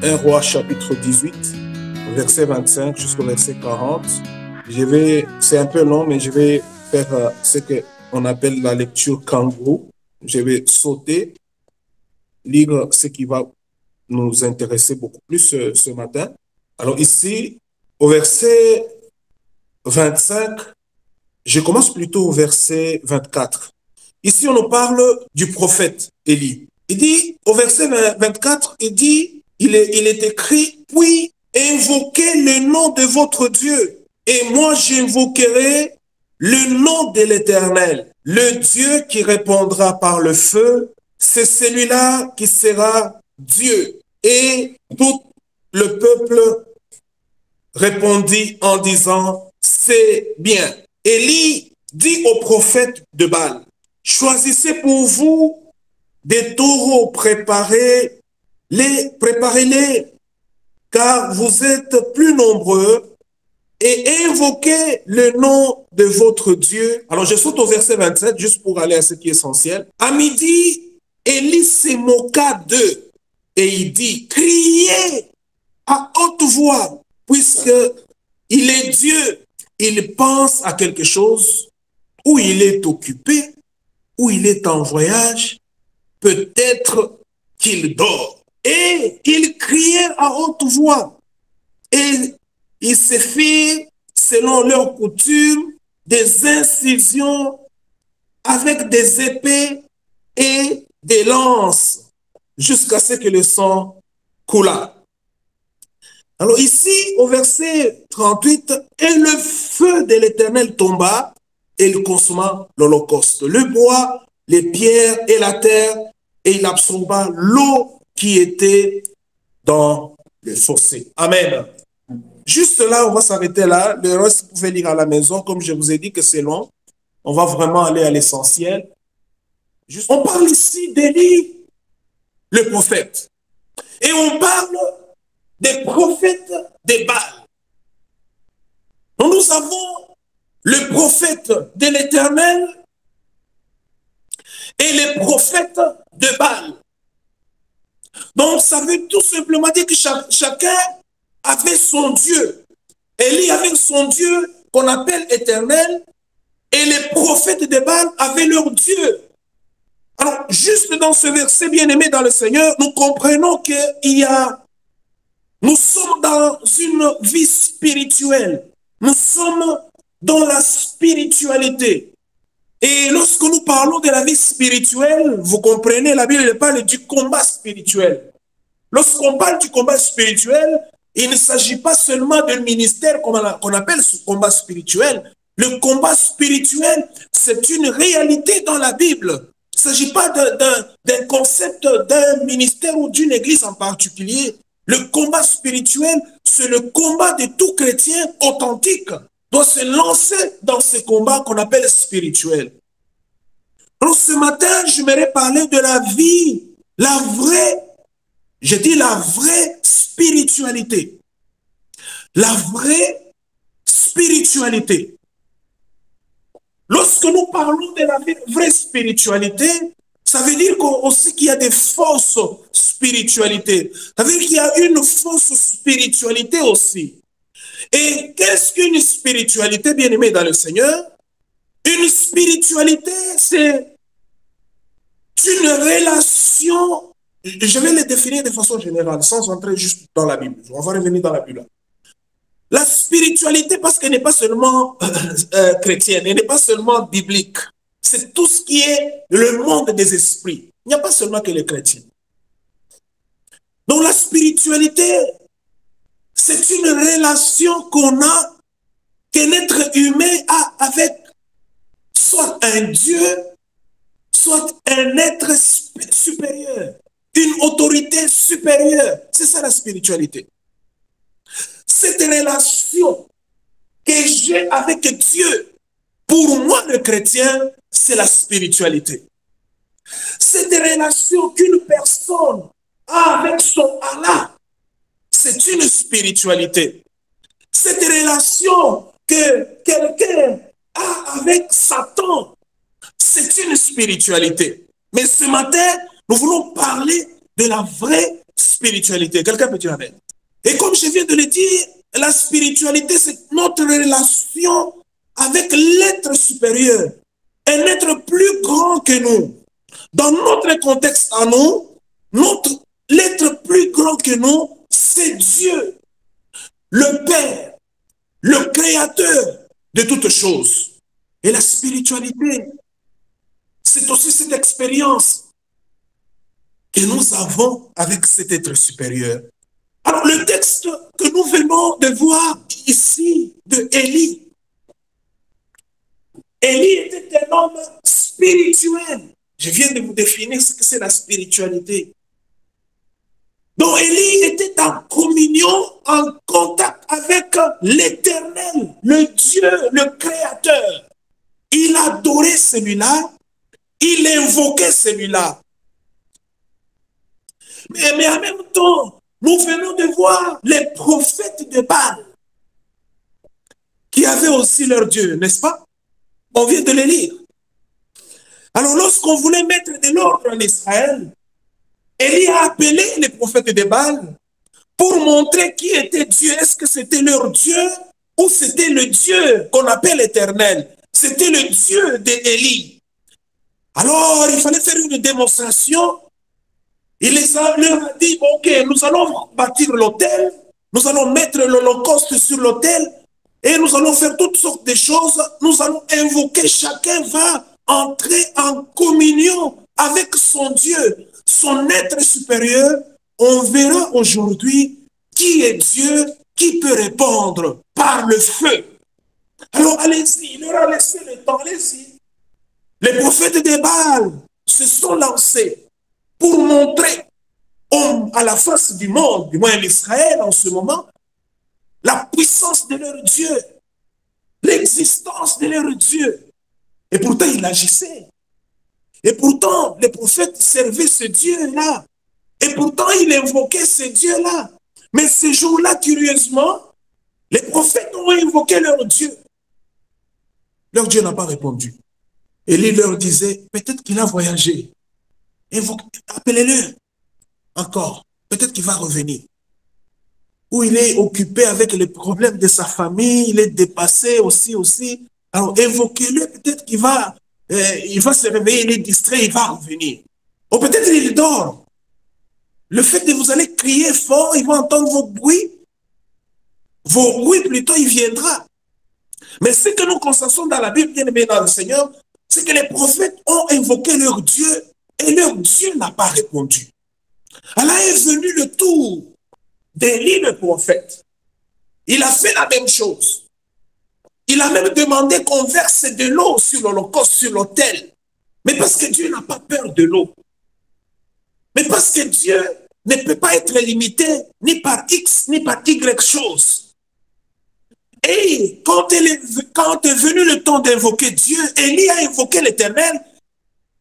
1 Roi chapitre 18, verset 25 jusqu'au verset 40. C'est un peu long, mais je vais faire ce qu'on appelle la lecture kangourou. Je vais sauter, lire ce qui va nous intéresser beaucoup plus ce matin. Alors ici, au verset 25, je commence plutôt au verset 24. Ici, on nous parle du prophète Élie. Il dit, au verset 24, il dit, il est écrit, puis invoquez le nom de votre Dieu, et moi j'invoquerai le nom de l'Éternel. Le Dieu qui répondra par le feu, c'est celui-là qui sera Dieu. Et tout le peuple répondit en disant, c'est bien. Élie dit au prophète de Baal, choisissez pour vous des taureaux, préparez-les, car vous êtes plus nombreux, et invoquez le nom de votre Dieu. Alors je saute au verset 27, juste pour aller à ce qui est essentiel. À midi, Élie se moqua d'eux, et il dit, criez à haute voix, puisque il est Dieu. Il pense à quelque chose, ou il est occupé, ou il est en voyage, peut-être qu'il dort. Et il criait à haute voix. Et il se fit, selon leur coutume, des incisions avec des épées et des lances, jusqu'à ce que le sang coula. Alors ici, au verset 38, « Et le feu de l'Éternel tomba, et il consuma l'holocauste, le bois, les pierres et la terre, et il absorba l'eau qui était dans le fossé. » Amen. Juste là, on va s'arrêter là. Le reste, vous pouvez lire à la maison. Comme je vous ai dit que c'est long, on va vraiment aller à l'essentiel. On parle ici d'Élie, le prophète. Et on parle des prophètes des Baal. Donc nous avons le prophète de l'Éternel et les prophètes de Baal. Donc ça veut tout simplement dire que chacun avait son Dieu. Élie avait son Dieu qu'on appelle Éternel, et les prophètes de Baal avaient leur Dieu. Alors juste dans ce verset bien-aimé dans le Seigneur, nous comprenons nous sommes dans une vie spirituelle. Nous sommes dans la spiritualité. Et lorsque nous parlons de la vie spirituelle, vous comprenez, la Bible parle du combat spirituel. Lorsqu'on parle du combat spirituel, il ne s'agit pas seulement d'un ministère qu'on appelle ce combat spirituel. Le combat spirituel, c'est une réalité dans la Bible. Il ne s'agit pas d'un concept d'un ministère ou d'une église en particulier. Le combat spirituel, c'est le combat de tout chrétien authentique. Doit se lancer dans ce combat qu'on appelle spirituel. Alors ce matin, j'aimerais parler de la vie, je dis la vraie spiritualité. La vraie spiritualité. Lorsque nous parlons de la vraie spiritualité, ça veut dire aussi qu'il y a des fausses spiritualités. Ça veut dire qu'il y a une fausse spiritualité aussi. Et qu'est-ce qu'une spiritualité, bien-aimée dans le Seigneur? Une spiritualité, c'est une relation, je vais le définir de façon générale, sans entrer juste dans la Bible. On va revenir dans la Bible. La spiritualité, parce qu'elle n'est pas seulement chrétienne, elle n'est pas seulement biblique. C'est tout ce qui est le monde des esprits. Il n'y a pas seulement que les chrétiens. Donc la spiritualité, c'est une relation qu'on a, qu'un être humain a avec soit un Dieu, soit un être supérieur, une autorité supérieure. C'est ça la spiritualité. Cette relation que j'ai avec Dieu, pour moi le chrétien, c'est la spiritualité. Cette relation qu'une personne a avec son Allah, c'est une spiritualité. Cette relation que quelqu'un a avec Satan, c'est une spiritualité. Mais ce matin, nous voulons parler de la vraie spiritualité. Quelqu'un peut dire amen. Et comme je viens de le dire, la spiritualité, c'est notre relation avec l'être supérieur, un être plus grand que nous. Dans notre contexte à nous, l'être plus grand que nous, c'est Dieu, le Père, le Créateur de toutes choses. Et la spiritualité, c'est aussi cette expérience que nous avons avec cet être supérieur. Alors, le texte que nous venons de voir ici de Élie, Élie était un homme spirituel. Je viens de vous définir ce que c'est la spiritualité. Donc, Élie était en communion, en contact avec l'Éternel, le Dieu, le Créateur. Il adorait celui-là, il invoquait celui-là. Mais en même temps, nous venons de voir les prophètes de Baal qui avaient aussi leur Dieu, n'est-ce pas? On vient de les lire. Alors, lorsqu'on voulait mettre de l'ordre en Israël, Élie a appelé les prophètes de Baal pour montrer qui était Dieu. Est-ce que c'était leur Dieu ou c'était le Dieu qu'on appelle l'Éternel? C'était le Dieu d'Élie. Alors, il fallait faire une démonstration. Il leur a dit, ok, nous allons bâtir l'autel, nous allons mettre l'holocauste sur l'autel et nous allons faire toutes sortes de choses. Nous allons invoquer, chacun va entrer en communion avec son Dieu, son être supérieur. On verra aujourd'hui qui est Dieu, qui peut répondre par le feu. Alors allez-y, il leur a laissé le temps, allez-y. Les prophètes de Baal se sont lancés pour montrer à la face du monde, du moins l'Israël en ce moment, la puissance de leur Dieu, l'existence de leur Dieu. Et pourtant, il agissait. Et pourtant, les prophètes servaient ce Dieu-là. Et pourtant, il invoquait ce Dieu-là. Mais ce jour-là, curieusement, les prophètes ont invoqué leur Dieu. Leur Dieu n'a pas répondu. Élie leur disait, peut-être qu'il a voyagé. Appelez-le encore. Peut-être qu'il va revenir. Ou il est occupé avec les problèmes de sa famille, il est dépassé aussi. Alors évoquez-le, peut-être qu'il va, il va se réveiller, il est distrait, il va revenir. Ou peut-être il dort. Le fait que vous allez crier fort, il va entendre vos bruits. Vos bruits, plutôt, il viendra. Mais ce que nous constatons dans la Bible, bien aimé dans le Seigneur, c'est que les prophètes ont invoqué leur Dieu et leur Dieu n'a pas répondu. Alors est venu le tour d'Élie le prophète. Il a fait la même chose. Il a même demandé qu'on verse de l'eau sur l'holocauste, sur l'autel. Mais parce que Dieu n'a pas peur de l'eau. Mais parce que Dieu ne peut pas être limité ni par X, ni par Y chose. Et quand est venu le temps d'invoquer Dieu, Élie a invoqué l'Éternel.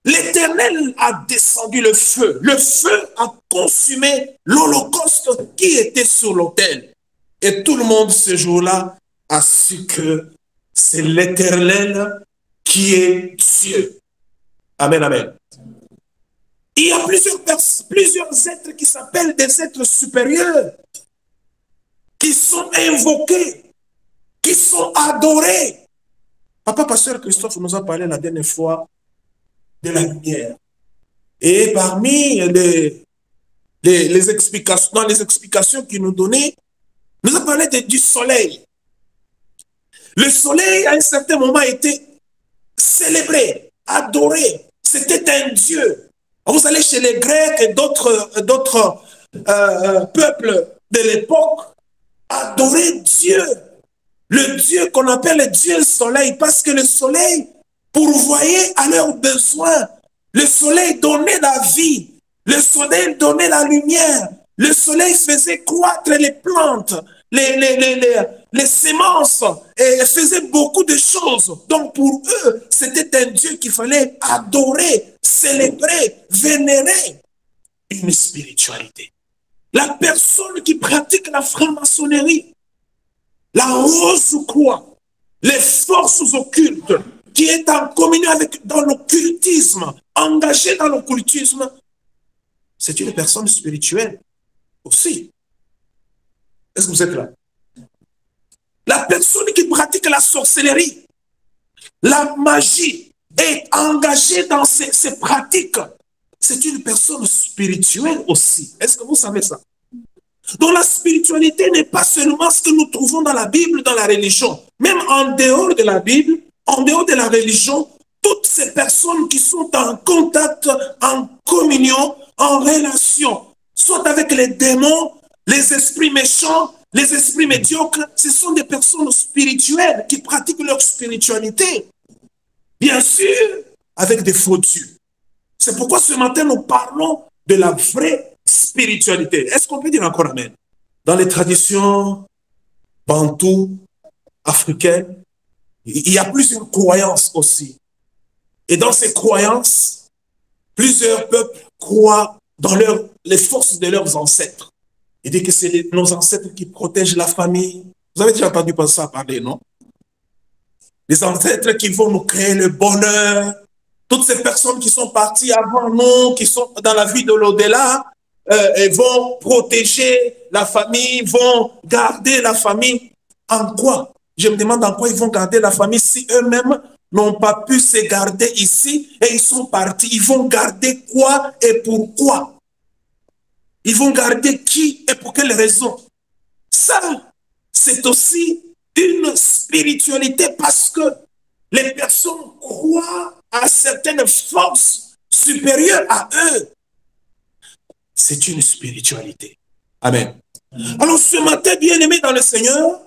L'Éternel a descendu le feu. Le feu a consumé l'holocauste qui était sur l'autel. Et tout le monde ce jour-là a su que c'est l'Éternel qui est Dieu. Amen, amen. Il y a plusieurs êtres qui s'appellent des êtres supérieurs, qui sont invoqués, qui sont adorés. Papa Pasteur Christophe nous a parlé la dernière fois de la lumière. Et parmi les explications, dans les explications qu'il nous donnait, nous a parlé du soleil. Le soleil, à un certain moment, a été célébré, adoré. C'était un dieu. Vous allez chez les Grecs et d'autres peuples de l'époque, adorer Dieu. Le Dieu qu'on appelle le Dieu soleil, parce que le soleil pourvoyait à leurs besoins. Le soleil donnait la vie. Le soleil donnait la lumière. Le soleil faisait croître les plantes, les semences, et faisait beaucoup de choses. Donc pour eux, c'était un Dieu qu'il fallait adorer, célébrer, vénérer. Une spiritualité. La personne qui pratique la franc-maçonnerie, la rose croix, les forces occultes, qui est en communion dans l'occultisme, engagée dans l'occultisme, c'est une personne spirituelle. aussi. Est-ce que vous êtes là? La personne qui pratique la sorcellerie, la magie, est engagée dans ces pratiques. C'est une personne spirituelle aussi. Est-ce que vous savez ça? Donc la spiritualité n'est pas seulement ce que nous trouvons dans la Bible, dans la religion. Même en dehors de la Bible, en dehors de la religion, toutes ces personnes qui sont en contact, en communion, en relation, soit avec les démons, les esprits méchants, les esprits médiocres, ce sont des personnes spirituelles qui pratiquent leur spiritualité. Bien sûr, avec des faux dieux. C'est pourquoi ce matin, nous parlons de la vraie spiritualité. Est-ce qu'on peut dire encore amen? Dans les traditions bantoues, africaines, il y a plusieurs croyances aussi. Et dans ces croyances, plusieurs peuples croient dans les forces de leurs ancêtres. Il dit que c'est nos ancêtres qui protègent la famille. Vous avez déjà entendu ça parler, non? Les ancêtres qui vont nous créer le bonheur. Toutes ces personnes qui sont parties avant nous, qui sont dans la vie de l'au-delà, vont protéger la famille, vont garder la famille. En quoi? Je me demande en quoi ils vont garder la famille si eux-mêmes n'ont pas pu se garder ici et ils sont partis. Ils vont garder quoi et pourquoi? Ils vont garder qui et pour quelles raisons? Ça, c'est aussi une spiritualité parce que les personnes croient à certaines forces supérieures à eux. C'est une spiritualité. Amen. Alors ce matin, bien-aimés dans le Seigneur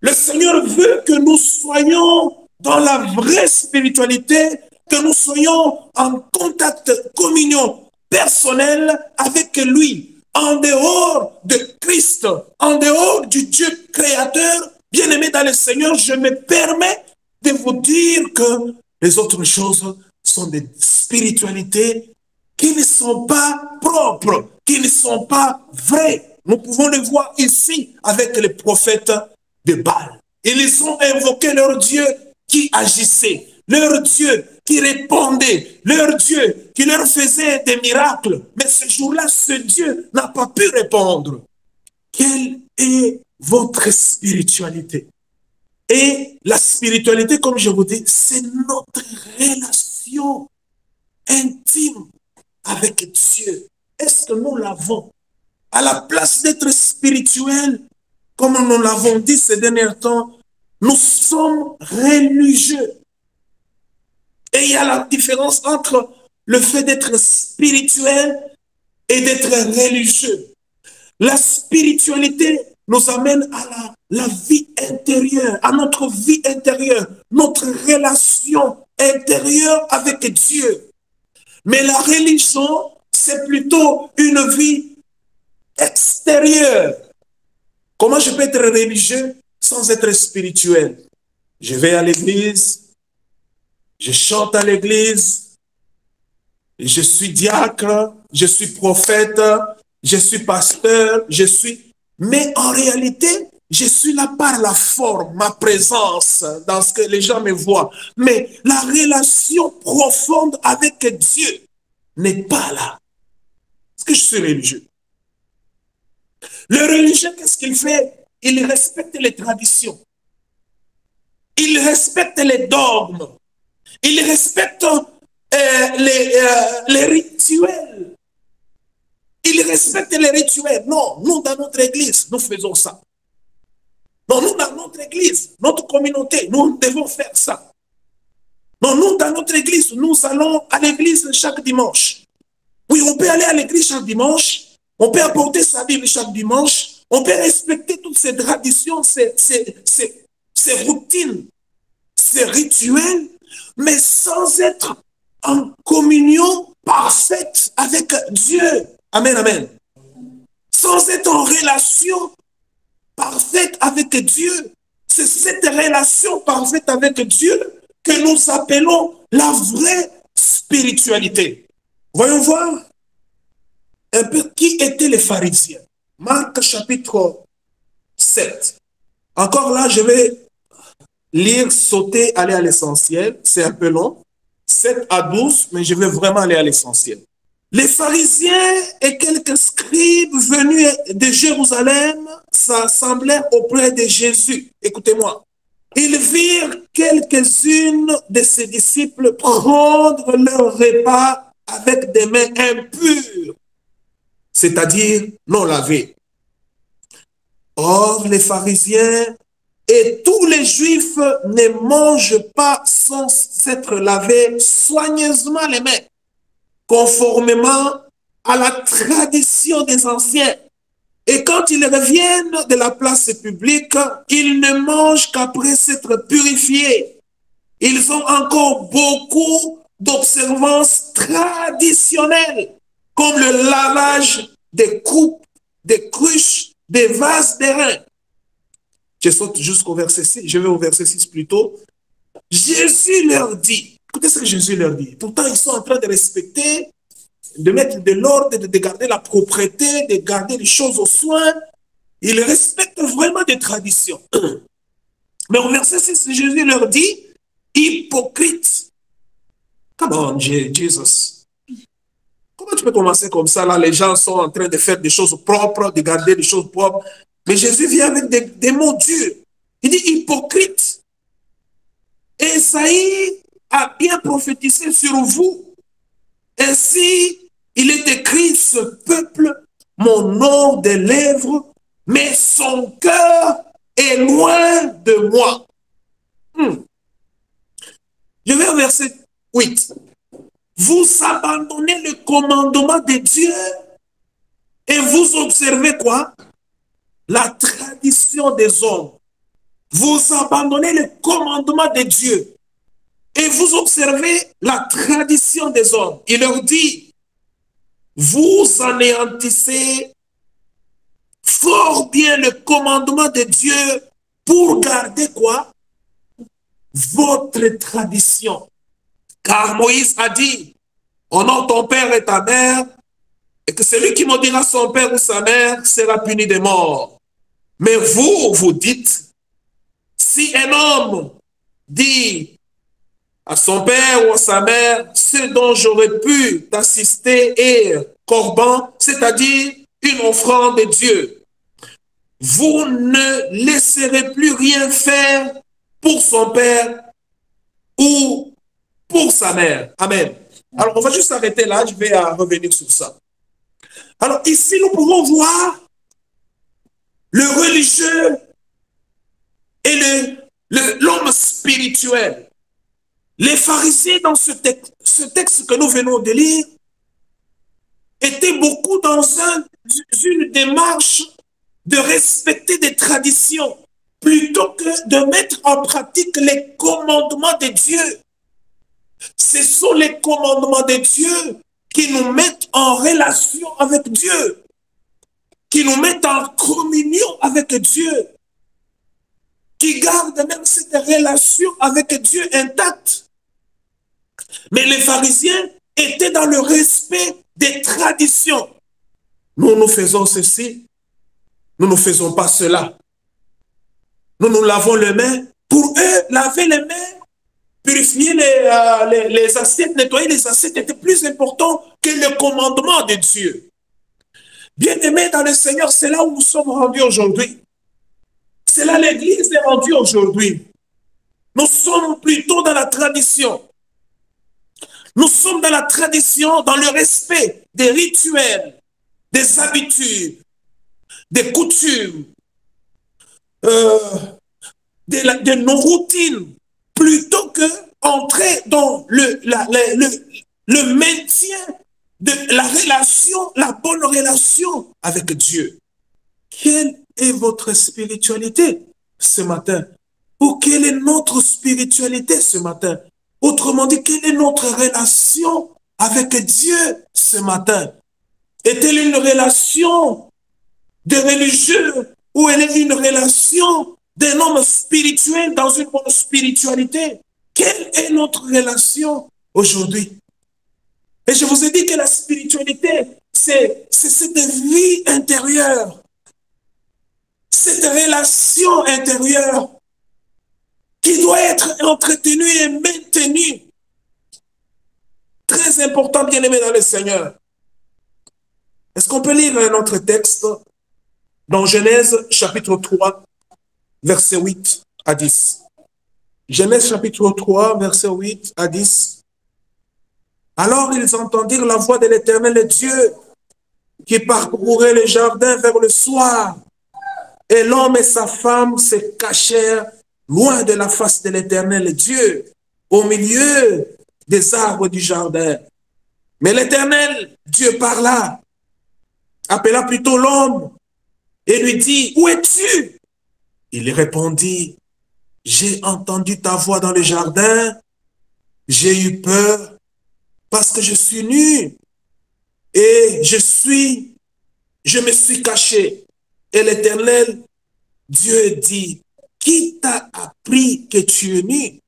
veut que nous soyons dans la vraie spiritualité, que nous soyons en contact, communion personnelle avec lui, en dehors de Christ, en dehors du Dieu créateur. Bien-aimés dans le Seigneur, je me permets de vous dire que les autres choses sont des spiritualités qui ne sont pas propres, qui ne sont pas vraies. Nous pouvons le voir ici avec les prophètes de Baal. Ils ont invoqué leur Dieu qui agissait, leur Dieu qui répondait, leur Dieu qui leur faisait des miracles. Mais ce jour-là, ce Dieu n'a pas pu répondre. Quelle est votre spiritualité? Et la spiritualité, comme je vous dis, c'est notre relation intime avec Dieu. Est-ce que nous l'avons? À la place d'être spirituel, comme nous l'avons dit ces derniers temps, nous sommes religieux. Et il y a la différence entre le fait d'être spirituel et d'être religieux. La spiritualité nous amène à la vie intérieure, à notre vie intérieure, notre relation intérieure avec Dieu. Mais la religion, c'est plutôt une vie extérieure. Comment je peux être religieux sans être spirituel? Je vais à l'église, je chante à l'église, je suis diacre, je suis prophète, je suis pasteur, mais en réalité, je suis là par la forme, ma présence, dans ce que les gens me voient. Mais la relation profonde avec Dieu n'est pas là. Est-ce que je suis religieux? Le religieux, qu'est-ce qu'il fait? Il respecte les traditions. Il respecte les dogmes. Il respecte les rituels. Il respecte les rituels. Non, nous, dans notre église, nous faisons ça. Non, nous, dans notre église, notre communauté, nous devons faire ça. Non, nous, dans notre église, nous allons à l'église chaque dimanche. Oui, on peut aller à l'église chaque dimanche. On peut apporter sa Bible chaque dimanche. On peut respecter toutes ces traditions, ces routines, ces rituels, mais sans être en communion parfaite avec Dieu. Amen, amen. Sans être en relation parfaite avec Dieu. C'est cette relation parfaite avec Dieu que nous appelons la vraie spiritualité. Voyons voir un peu qui étaient les pharisiens. Marc chapitre 7. Encore là, je vais lire, sauter, aller à l'essentiel. C'est un peu long. 7 à 12, mais je vais vraiment aller à l'essentiel. Les pharisiens et quelques scribes venus de Jérusalem s'assemblèrent auprès de Jésus. Écoutez-moi. Ils virent quelques-unes de ses disciples prendre leur repas avec des mains impures, c'est-à-dire non lavées. Or, les pharisiens et tous les juifs ne mangent pas sans s'être lavés soigneusement les mains, conformément à la tradition des anciens. Et quand ils reviennent de la place publique, ils ne mangent qu'après s'être purifiés. Ils ont encore beaucoup d'observances traditionnelles, comme le lavage des coupes, des cruches, des vases d'airain. Je saute jusqu'au verset 6, je vais au verset 6 plutôt. Jésus leur dit, écoutez ce que Jésus leur dit, pourtant ils sont en train de respecter, de mettre de l'ordre, de garder la propreté, de garder les choses au soin. Ils respectent vraiment des traditions. Mais au verset 6, Jésus leur dit, hypocrite. Come on, Jesus. Comment tu peux commencer comme ça? Là, les gens sont en train de faire des choses propres, de garder des choses propres. Mais Jésus vient avec des mots durs. Il dit hypocrite. Esaïe a bien prophétisé sur vous. Ainsi, il est écrit, ce peuple, mon nom des lèvres, mais son cœur est loin de moi. Je vais au verset 8. Vous abandonnez le commandement de Dieu et vous observez quoi? La tradition des hommes. Vous abandonnez le commandement de Dieu et vous observez la tradition des hommes. Il leur dit, vous anéantissez fort bien le commandement de Dieu pour garder quoi? Votre tradition. Car Moïse a dit, honore ton père et ta mère, et que celui qui maudira son père ou sa mère sera puni de mort. Mais vous, vous dites, si un homme dit à son père ou à sa mère, ce dont j'aurais pu t'assister est corban, c'est-à-dire une offrande de Dieu, vous ne laisserez plus rien faire pour son père ou pour sa mère. Amen. Alors, on va juste arrêter là, je vais revenir sur ça. Alors, ici, nous pouvons voir le religieux et l'homme spirituel. Les pharisiens, dans ce texte que nous venons de lire, étaient beaucoup dans une démarche de respecter des traditions, plutôt que de mettre en pratique les commandements de Dieu. Ce sont les commandements de Dieu qui nous mettent en relation avec Dieu, qui nous mettent en communion avec Dieu, qui gardent même cette relation avec Dieu intacte. Mais les pharisiens étaient dans le respect des traditions. Nous faisons ceci, nous ne faisons pas cela. Nous lavons les mains. Pour eux, laver les mains, purifier les assiettes, nettoyer les assiettes était plus important que le commandement de Dieu. Bien-aimés dans le Seigneur, c'est là où nous sommes rendus aujourd'hui. C'est là l'Église est rendue aujourd'hui. Nous sommes plutôt dans la tradition. Nous sommes dans la tradition, dans le respect des rituels, des habitudes, des coutumes, de nos routines, plutôt que entrer dans le maintien de la relation, la bonne relation avec Dieu. Quelle est votre spiritualité ce matin? Ou quelle est notre spiritualité ce matin? Autrement dit, quelle est notre relation avec Dieu ce matin? Est-elle une relation de religieux ou elle est une relation d'un homme spirituel dans une bonne spiritualité? Quelle est notre relation aujourd'hui? Et je vous ai dit que la spiritualité, c'est cette vie intérieure, cette relation intérieure qui doit être entretenue et maintenue. Très important, bien-aimé dans le Seigneur. Est-ce qu'on peut lire un autre texte dans Genèse chapitre 3, verset 8 à 10? Genèse chapitre 3, verset 8 à 10. Alors ils entendirent la voix de l'Éternel Dieu qui parcourait le jardin vers le soir. Et l'homme et sa femme se cachèrent loin de la face de l'Éternel Dieu, au milieu des arbres du jardin. Mais l'Éternel Dieu parla, appela plutôt l'homme et lui dit, « Où es-tu » Il répondit, « J'ai entendu ta voix dans le jardin, j'ai eu peur parce que je suis nu et je me suis caché. » Et l'Éternel Dieu dit, « Qui t'a appris que tu es nu?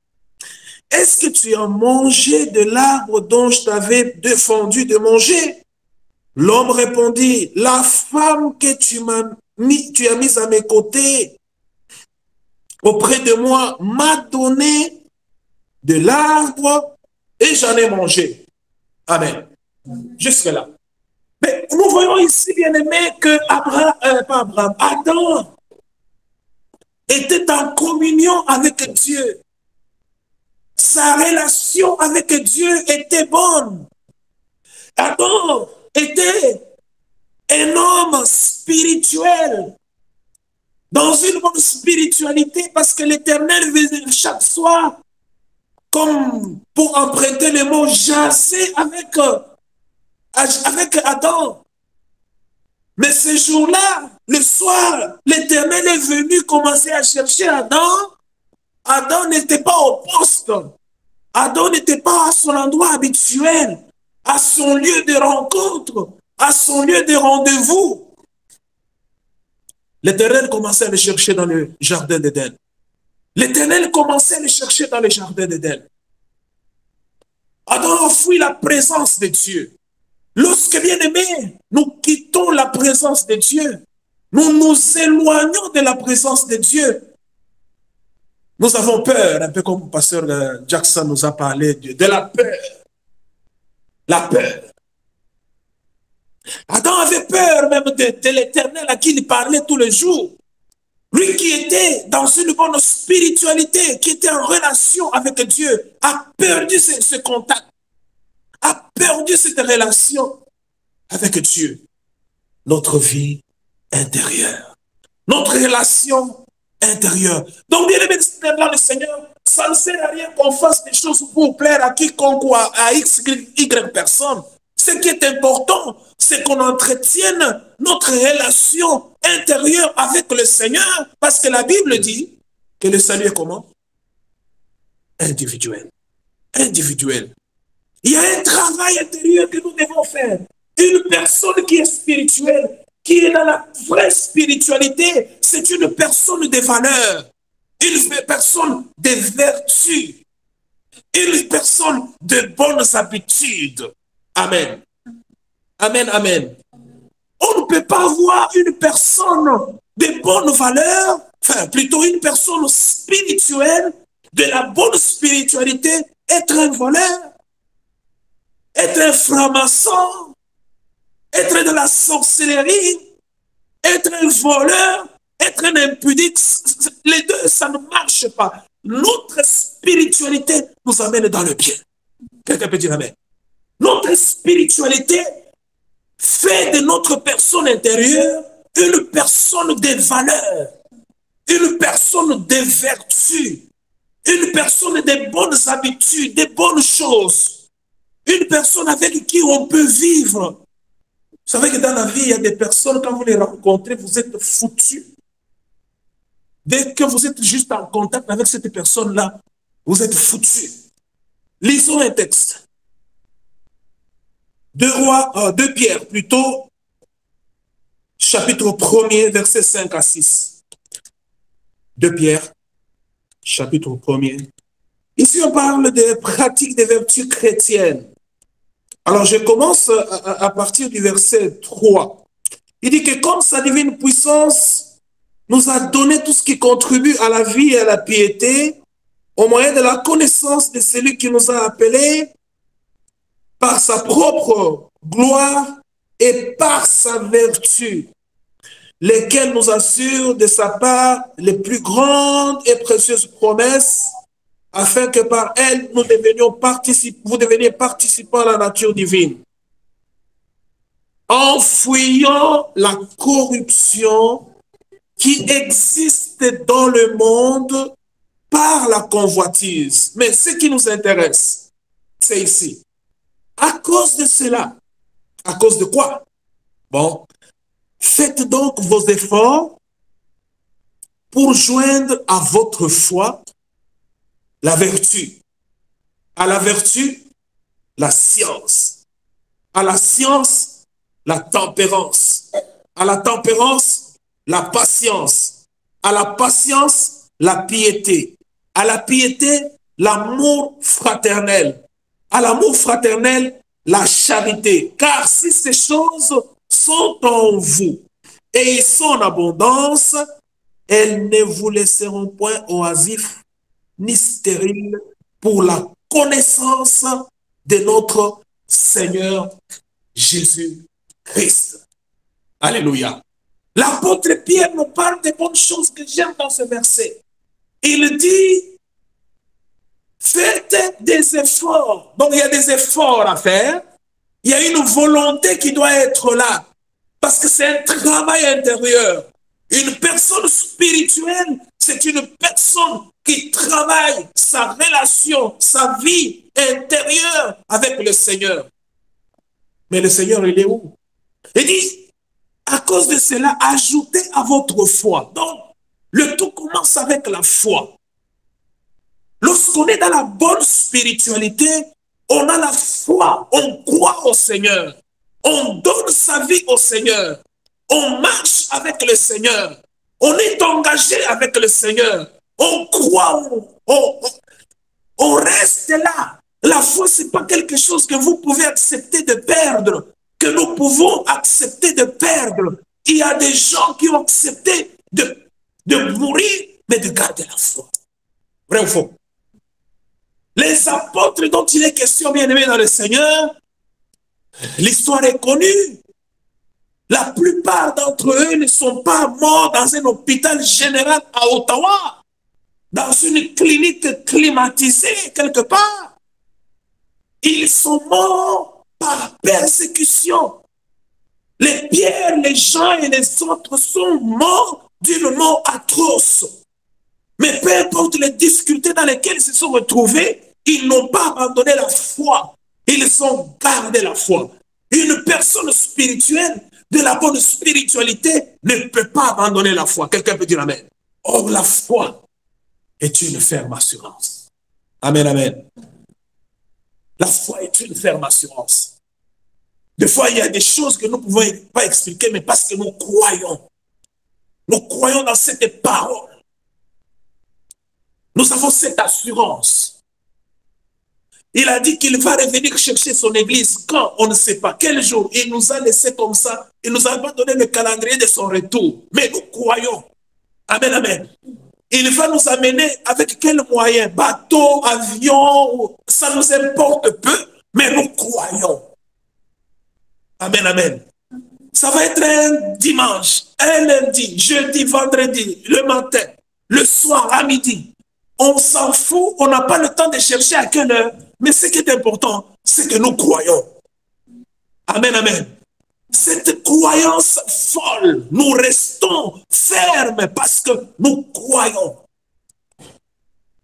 Est-ce que tu as mangé de l'arbre dont je t'avais défendu de manger? » L'homme répondit, « La femme que tu as mise à mes côtés, auprès de moi, m'a donné de l'arbre et j'en ai mangé. » Amen. Jusque-là. Mais nous voyons ici, bien aimé, que Adam était en communion avec Dieu. Sa relation avec Dieu était bonne. Adam était un homme spirituel, dans une bonne spiritualité, parce que l'Éternel venait chaque soir, comme pour emprunter le mot, jaser avec Adam. Mais ce jour-là, le soir, l'Éternel est venu commencer à chercher Adam. Adam n'était pas au poste. Adam n'était pas à son endroit habituel, à son lieu de rencontre, à son lieu de rendez-vous. L'Éternel commençait à le chercher dans le jardin d'Éden. L'Éternel commençait à le chercher dans le jardin d'Éden. Adam a fui la présence de Dieu. Lorsque, bien aimé, nous quittons la présence de Dieu, nous nous éloignons de la présence de Dieu. Nous avons peur, un peu comme le pasteur Jackson nous a parlé de la peur. La peur. Adam avait peur même de l'Éternel à qui il parlait tous les jours. Lui qui était dans une bonne spiritualité, qui était en relation avec Dieu, a perdu ce contact, a perdu cette relation avec Dieu. Notre vie intérieure, notre relation intérieure. Donc, bien aimé dans le Seigneur, ça ne sert à rien qu'on fasse des choses pour plaire à quiconque ou à X, Y personne. Ce qui est important, c'est qu'on entretienne notre relation intérieure avec le Seigneur, parce que la Bible dit que le salut est comment? Individuel. Individuel. Il y a un travail intérieur que nous devons faire. Une personne qui est spirituelle, qui est dans la vraie spiritualité, c'est une personne de valeur, une personne de vertu, une personne de bonnes habitudes. Amen. Amen, amen. On ne peut pas voir une personne de bonne valeur, enfin plutôt une personne spirituelle, de la bonne spiritualité, être un voleur, être un franc-maçon, être de la sorcellerie, être un voleur, être un impudique. Les deux, ça ne marche pas. Notre spiritualité nous amène dans le bien. Quelqu'un peut dire amen. Notre spiritualité fait de notre personne intérieure une personne de valeur, une personne de vertu, une personne de bonnes habitudes, de bonnes choses, une personne avec qui on peut vivre. Vous savez que dans la vie, il y a des personnes, quand vous les rencontrez, vous êtes foutus. Dès que vous êtes juste en contact avec cette personne-là, vous êtes foutus. Lisons un texte. 2 Pierre, plutôt, chapitre 1er, versets 5 à 6. 2 Pierre, chapitre 1er. Ici, on parle des pratiques des vertus chrétiennes. Alors, je commence à partir du verset 3. Il dit que comme sa divine puissance nous a donné tout ce qui contribue à la vie et à la piété, au moyen de la connaissance de celui qui nous a appelés par sa propre gloire et par sa vertu, lesquelles nous assurent de sa part les plus grandes et précieuses promesses, afin que par elles, vous deveniez participants à la nature divine, en fuyant la corruption qui existe dans le monde par la convoitise. Mais ce qui nous intéresse, c'est ici. À cause de cela, à cause de quoi? Bon, faites donc vos efforts pour joindre à votre foi la vertu. À la vertu, la science. À la science, la tempérance. À la tempérance, la patience. À la patience, la piété. À la piété, l'amour fraternel. À l'amour fraternel, la charité. Car si ces choses sont en vous et ils sont en abondance, elles ne vous laisseront point oisifs ni stériles pour la connaissance de notre Seigneur Jésus-Christ. Alléluia. L'apôtre Pierre nous parle des bonnes choses que j'aime dans ce verset. Il dit, faites des efforts. Donc il y a des efforts à faire. Il y a une volonté qui doit être là. Parce que c'est un travail intérieur. Une personne spirituelle, c'est une personne qui travaille sa relation, sa vie intérieure avec le Seigneur. Mais le Seigneur, il est où? Il dit, à cause de cela, ajoutez à votre foi. Donc, le tout commence avec la foi. Lorsqu'on est dans la bonne spiritualité, on a la foi, on croit au Seigneur. On donne sa vie au Seigneur. On marche avec le Seigneur. On est engagé avec le Seigneur. On croit, on reste là. La foi, ce n'est pas quelque chose que vous pouvez accepter de perdre, que nous pouvons accepter de perdre. Il y a des gens qui ont accepté de mourir, mais de garder la foi. Vrai ou faux? Les apôtres dont il est question, bien aimés dans le Seigneur, l'histoire est connue. La plupart d'entre eux ne sont pas morts dans un hôpital général à Ottawa, dans une clinique climatisée quelque part. Ils sont morts par persécution. Les Pierre, les Jean et les autres sont morts d'une mort atroce. Mais peu importe les difficultés dans lesquelles ils se sont retrouvés, ils n'ont pas abandonné la foi. Ils ont gardé la foi. Une personne spirituelle, de la bonne spiritualité, ne peut pas abandonner la foi. Quelqu'un peut dire amen. Or, la foi est une ferme assurance. Amen, amen. La foi est une ferme assurance. Des fois, il y a des choses que nous ne pouvons pas expliquer, mais parce que nous croyons. Nous croyons dans cette parole. Nous avons cette assurance. Il a dit qu'il va revenir chercher son église quand on ne sait pas quel jour. Il nous a laissé comme ça. Il nous a pas donné le calendrier de son retour. Mais nous croyons. Amen, amen. Il va nous amener avec quels moyens? Bateau, avion, ça nous importe peu, mais nous croyons. Amen, amen. Ça va être un dimanche, un lundi, jeudi, vendredi, le matin, le soir, à midi. On s'en fout, on n'a pas le temps de chercher à quelle heure. Mais ce qui est important, c'est que nous croyons. Amen, amen. Cette croyance folle, nous restons fermes parce que nous croyons.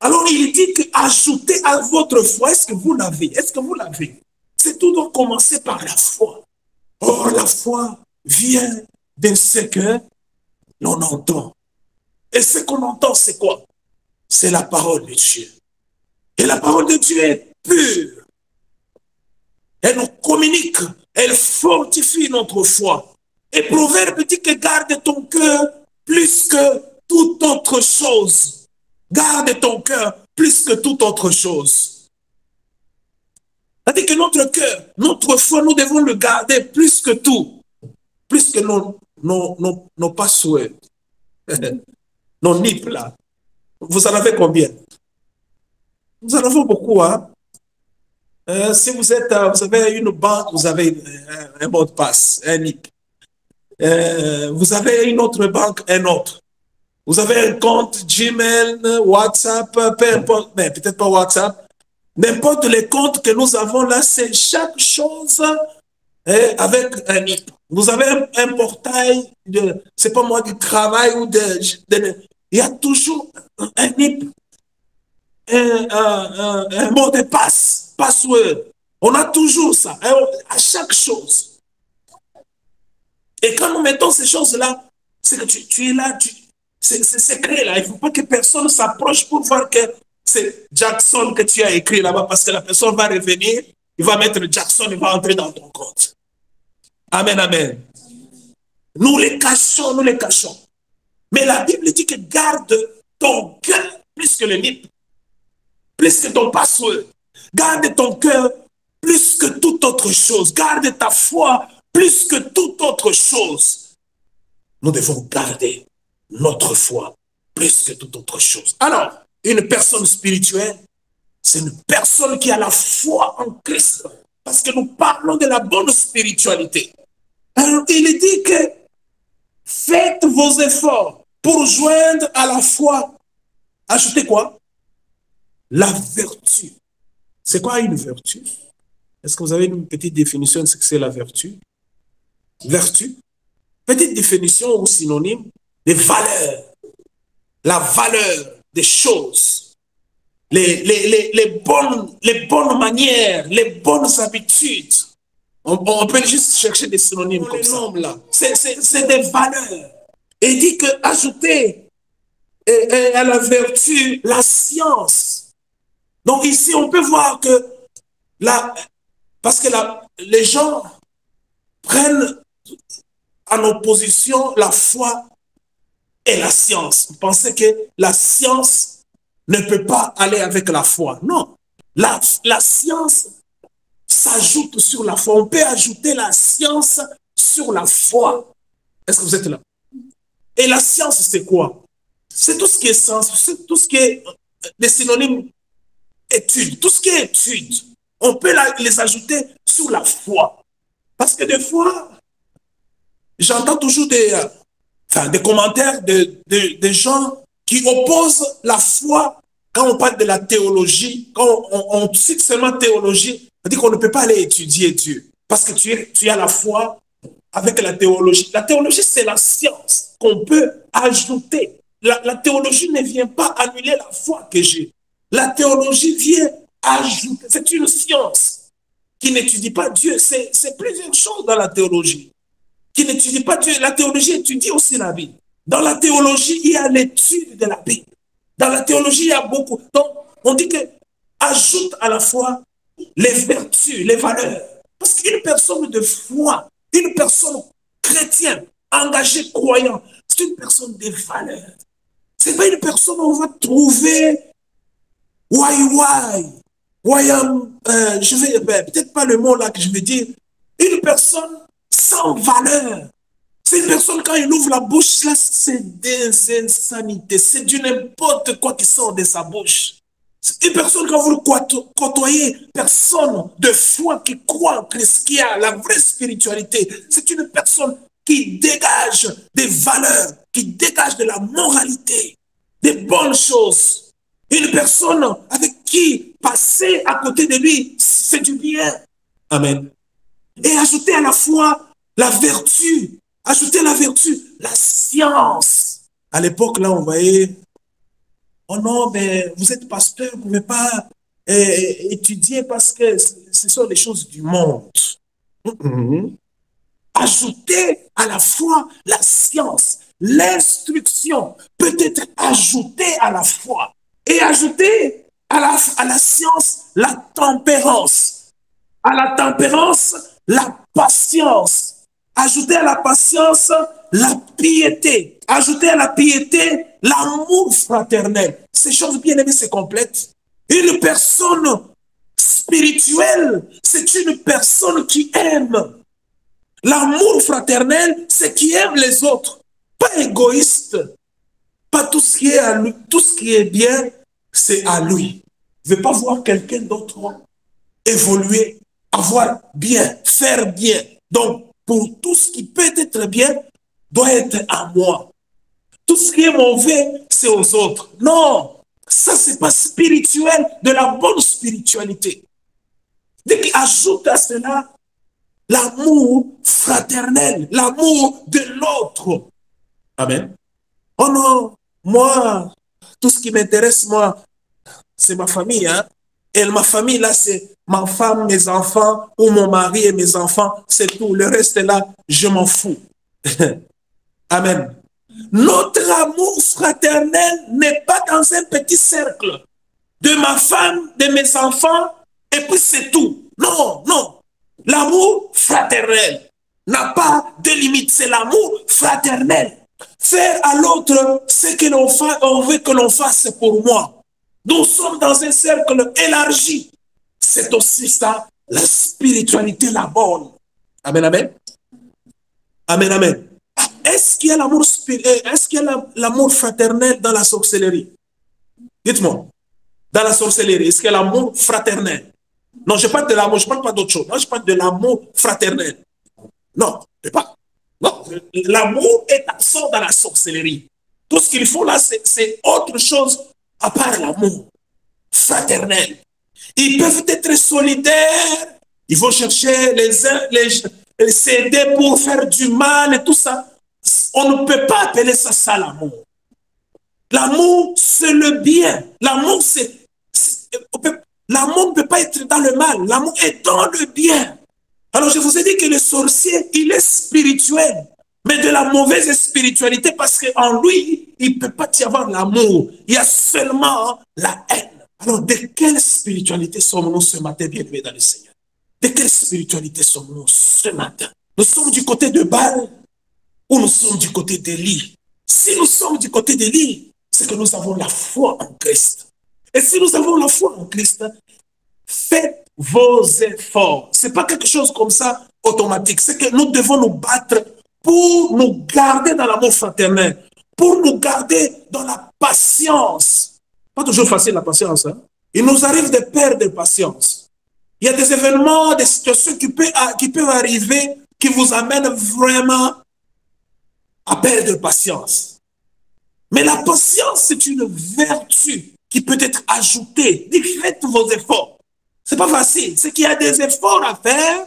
Alors il dit que ajoutez à votre foi, est-ce que vous l'avez? Est-ce que vous l'avez? C'est tout doit commencer par la foi. Or, la foi vient de ce que l'on entend. Et ce qu'on entend, c'est quoi? C'est la parole de Dieu. Et la parole de Dieu est pure. Elle nous communique, elle fortifie notre foi. Et Proverbe dit que garde ton cœur plus que toute autre chose. Garde ton cœur plus que toute autre chose. C'est-à-dire que notre cœur, notre foi, nous devons le garder plus que tout. Plus que nos passwords. Nos nips là. Vous en avez combien? Nous en avons beaucoup, hein? Si vous êtes, vous avez une banque, vous avez un mot de passe, un NIP. Vous avez une autre banque, un autre. Vous avez un compte Gmail, WhatsApp, peu importe, mais peut-être pas WhatsApp. N'importe les comptes que nous avons là, c'est chaque chose avec un NIP. Vous avez un portail de, c'est pas moi, du travail ou il y a toujours un NIP, un mot de passe, password. On a toujours ça, à chaque chose. Et quand nous mettons ces choses-là, c'est que tu es là, c'est secret là. Il ne faut pas que personne s'approche pour voir que c'est Jackson que tu as écrit là-bas parce que la personne va revenir, il va mettre Jackson, il va entrer dans ton compte. Amen, amen. Nous les cachons, nous les cachons. Mais la Bible dit que garde ton cœur plus que le NIP, plus que ton password. Garde ton cœur plus que toute autre chose. Garde ta foi plus que toute autre chose. Nous devons garder notre foi plus que toute autre chose. Alors, une personne spirituelle, c'est une personne qui a la foi en Christ. Parce que nous parlons de la bonne spiritualité. Alors, il dit que faites vos efforts pour joindre à la foi. Ajoutez quoi? La vertu. C'est quoi une vertu? Est-ce que vous avez une petite définition de ce que c'est la vertu? Vertu, petite définition ou synonyme des valeurs. La valeur des choses. Les bonnes manières, les bonnes habitudes. On peut juste chercher des synonymes comme ça. C'est des valeurs. Et il dit que ajouter à la vertu la science. Donc ici, on peut voir que parce que les gens prennent en opposition la foi et la science. Vous pensez que la science ne peut pas aller avec la foi. Non. La science s'ajoute sur la foi. On peut ajouter la science sur la foi. Est-ce que vous êtes là? Et la science, c'est quoi? C'est tout ce qui est science, c'est tout ce qui est des synonymes études, tout ce qui est études. On peut les ajouter sur la foi. Parce que des fois, j'entends toujours des commentaires de gens qui opposent la foi quand on parle de la théologie, quand on cite seulement théologie, on dit qu'on ne peut pas aller étudier Dieu. Parce que tu as la foi avec la théologie. La théologie, c'est la science qu'on peut ajouter. La théologie ne vient pas annuler la foi que j'ai. La théologie vient ajouter. C'est une science qui n'étudie pas Dieu. C'est plusieurs choses dans la théologie qui n'étudie pas Dieu. La théologie étudie aussi la Bible. Dans la théologie, il y a l'étude de la Bible. Dans la théologie, il y a beaucoup. Donc, on dit que ajoute à la foi les vertus, les valeurs. Parce qu'une personne de foi, une personne chrétienne, engagée, croyante, c'est une personne de valeurs. C'est pas une personne où on va trouver je vais peut-être pas le mot là que je veux dire, une personne sans valeur. C'est une personne, quand il ouvre la bouche, là, c'est des insanités, c'est du n'importe quoi qui sort de sa bouche. C'est une personne, quand vous le côtoyez, personne de foi qui croit en Christ, qui a la vraie spiritualité, c'est une personne qui dégage des valeurs, qui dégage de la moralité, des bonnes choses. Une personne avec qui passer à côté de lui, c'est du bien. Amen. Et ajouter à la foi la vertu. Ajouter la vertu, la science. À l'époque, là, on voyait, oh non, mais vous êtes pasteur, vous ne pouvez pas étudier parce que ce sont des choses du monde. Ajouter à la foi la science. L'instruction peut être ajoutée à la foi. Et ajouter à la science la tempérance. À la tempérance, la patience. Ajouter à la patience la piété. Ajouter à la piété l'amour fraternel. Ces choses bien aimées, c'est complète. Une personne spirituelle, c'est une personne qui aime. L'amour fraternel, c'est qui aime les autres. Pas égoïste. Pas tout ce qui est à lui. Tout ce qui est bien, c'est à lui. Il ne veut pas voir quelqu'un d'autre évoluer, avoir bien, faire bien. Donc, pour tout ce qui peut être bien, doit être à moi. Tout ce qui est mauvais, c'est aux autres. Non, ça, c'est pas spirituel, de la bonne spiritualité. Dès qu'il ajoute à cela l'amour fraternel, l'amour de l'autre. Amen. Oh non, moi, tout ce qui m'intéresse, moi, c'est ma famille. Hein? Et ma famille, là, c'est ma femme, mes enfants, ou mon mari et mes enfants, c'est tout. Le reste, là, je m'en fous. Amen. Notre amour fraternel n'est pas dans un petit cercle de ma femme, de mes enfants, et puis c'est tout. Non, non. L'amour fraternel n'a pas de limite. C'est l'amour fraternel. Faire à l'autre ce que l'on veut que l'on fasse pour moi. Nous sommes dans un cercle élargi. C'est aussi ça, la spiritualité, la bonne. Amen, amen. Amen, amen. Est-ce qu'il y a l'amour est-ce qu'il y a l'amour fraternel dans la sorcellerie? Dites-moi. Dans la sorcellerie, est-ce qu'il y a l'amour fraternel? Non, je parle de l'amour, je ne parle pas d'autre chose. Moi, je parle de l'amour fraternel. Non, je pas. Non, l'amour est absent dans la sorcellerie. Tout ce qu'il faut là, c'est autre chose à part l'amour fraternel. Ils peuvent être solidaires, ils vont chercher les s'aider pour faire du mal et tout ça. On ne peut pas appeler ça l'amour. L'amour, c'est le bien. L'amour, l'amour ne peut pas être dans le mal. L'amour est dans le bien. Alors, je vous ai dit que le sorcier, il est spirituel, mais de la mauvaise spiritualité parce qu'en lui, il ne peut pas y avoir l'amour. Il y a seulement la haine. Alors, de quelle spiritualité sommes-nous ce matin, bien-aimés dans le Seigneur? De quelle spiritualité sommes-nous ce matin? Nous sommes du côté de Baal ou nous sommes du côté d'Élie? Si nous sommes du côté d'Élie, c'est que nous avons la foi en Christ. Et si nous avons la foi en Christ, faites vos efforts. Ce n'est pas quelque chose comme ça automatique. C'est que nous devons nous battre pour nous garder dans l'amour fraternel, pour nous garder dans la patience. Pas toujours facile la patience. Hein? Il nous arrive de perdre patience. Il y a des événements, des situations qui peuvent arriver qui vous amènent vraiment à perdre patience. Mais la patience, c'est une vertu qui peut être ajoutée. Faites vos efforts. Ce n'est pas facile. C'est qu'il y a des efforts à faire,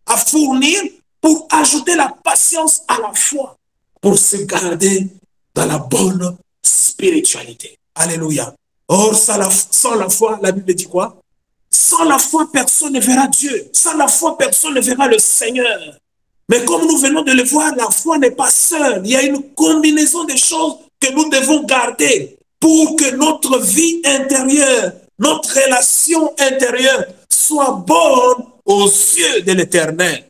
à fournir pour ajouter la patience à la foi, pour se garder dans la bonne spiritualité. Alléluia. Or, sans la foi, la Bible dit quoi? Sans la foi, personne ne verra Dieu. Sans la foi, personne ne verra le Seigneur. Mais comme nous venons de le voir, la foi n'est pas seule. Il y a une combinaison de choses que nous devons garder pour que notre vie intérieure, notre relation intérieure soit bonne aux yeux de l'Éternel.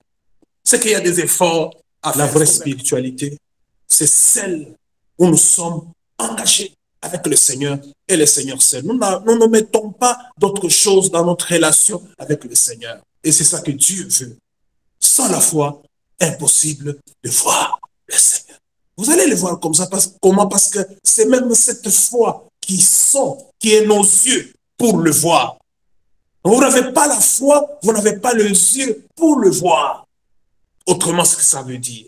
C'est qu'il y a des efforts à faire. La vraie spiritualité, c'est celle où nous sommes engagés avec le Seigneur et le Seigneur seul. Nous ne mettons pas d'autres choses dans notre relation avec le Seigneur. Et c'est ça que Dieu veut. Sans la foi, impossible de voir le Seigneur. Vous allez le voir comme ça. Comment? Parce que c'est même cette foi qui est nos yeux pour le voir. Vous n'avez pas la foi, vous n'avez pas les yeux pour le voir. Autrement, ce que ça veut dire.